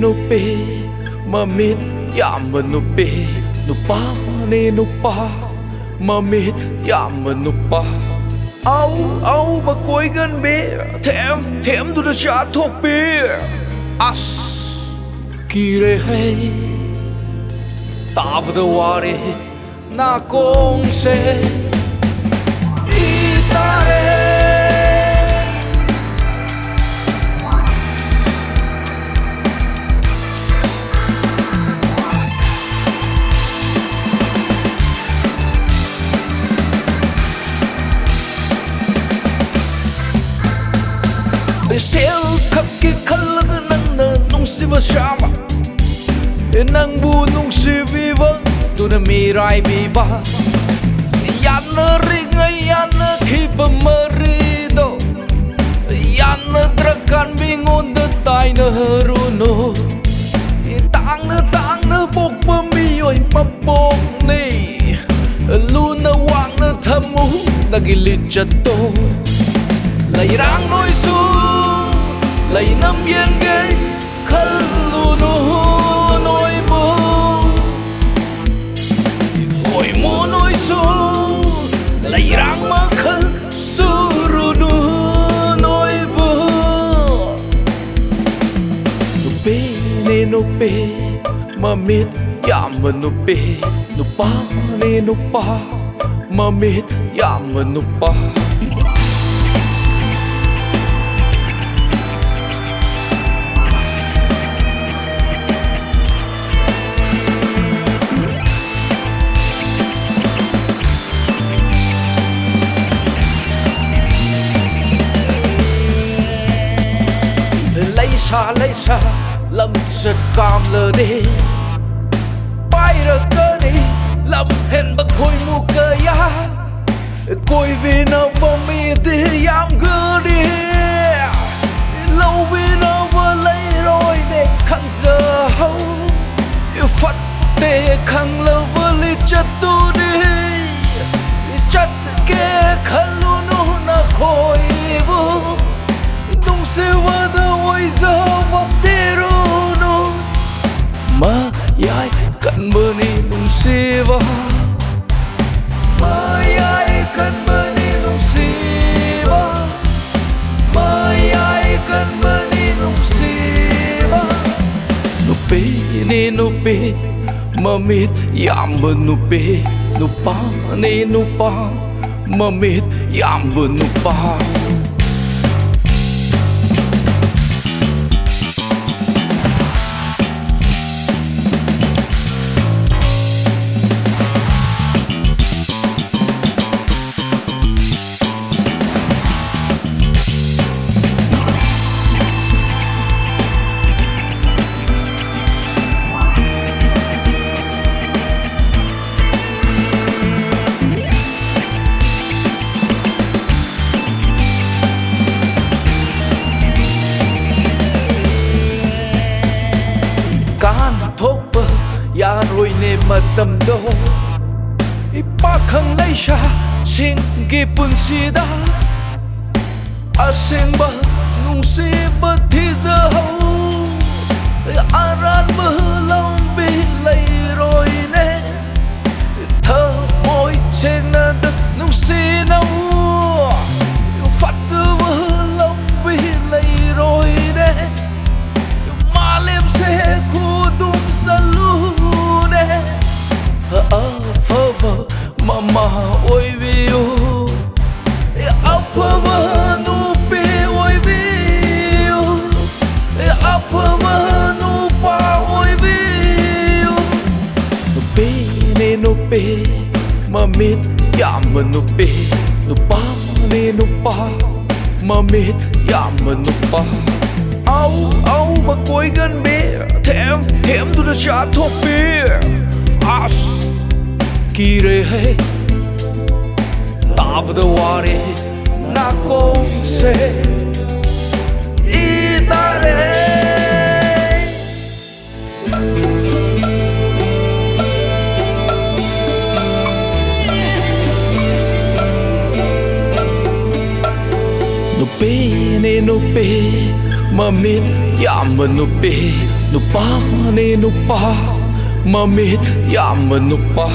no pe mamit yama no pe no pa ne no pa mamit yama no pa au mà coi gần bê thèm tu đã trả thuộc bê as kỳ rê hay ta vừa qua đi na con se sel khắp cái khăn lưng nâng nở nung si vơ shama nang bu nung si vi vơ tu na mi rai vi ba yan na ring yan na khi ba mari do yan na trakan mi ngon de tai na haru no tang na bok ba mi oi ma bok ni lu na wang na thamu na gilit chato lại rang nôi su lại nằm yên ghế khăn lu nô nôi bơ ngồi mua nôi su lại rang mà khăn su ru nô nôi bơ no pe mà mít yam mà no pe no pa ne no pa mà mít yam mà no pa lấy xa lâm giật cam lờ đi bay ra cơ đi lâm hẹn bật khôi mu cơ ya coi vì nó vô mi thì yam gơ đi lâu vì nó vừa lấy rồi để khăn giờ hâu phát tê khăn lờ vừa li chất tu đi chất kê khăn luôn nu na khôi vô đông se vơ ôi giờ vấp tê no mà ai cần mơ ni nung si va mà ai cần mơ ni nung si va mà ai cần mơ ni nung si va no pe mà mít yam mơ no pa ni no pa mà mít yam mơ no pa ya rồi nè mà tầm đâu ba khăng lấy xa xin ghi bún si đá xin bơ nung si bơ thì giờ hậu ran bơ lòng bi lấy rồi nè thơ môi trên đất nung si nâu phát tư bơ lòng bi lấy rồi nè mà liêm xe khu đúng sa lu phơ vơ mama ôi viu phơ vơ nu pe ôi viu phơ vơ nu pa ôi viu no pe mà mít yam mà no pe no pa ne no pa mà mít yam mà no pa au mà coi gần bê thèm tu đã trả thuộc bê as kỳ rê hay ta vừa qua đi na con se ita re no pe Mamit yamanupi nupa ni nupa Mamit yamanupa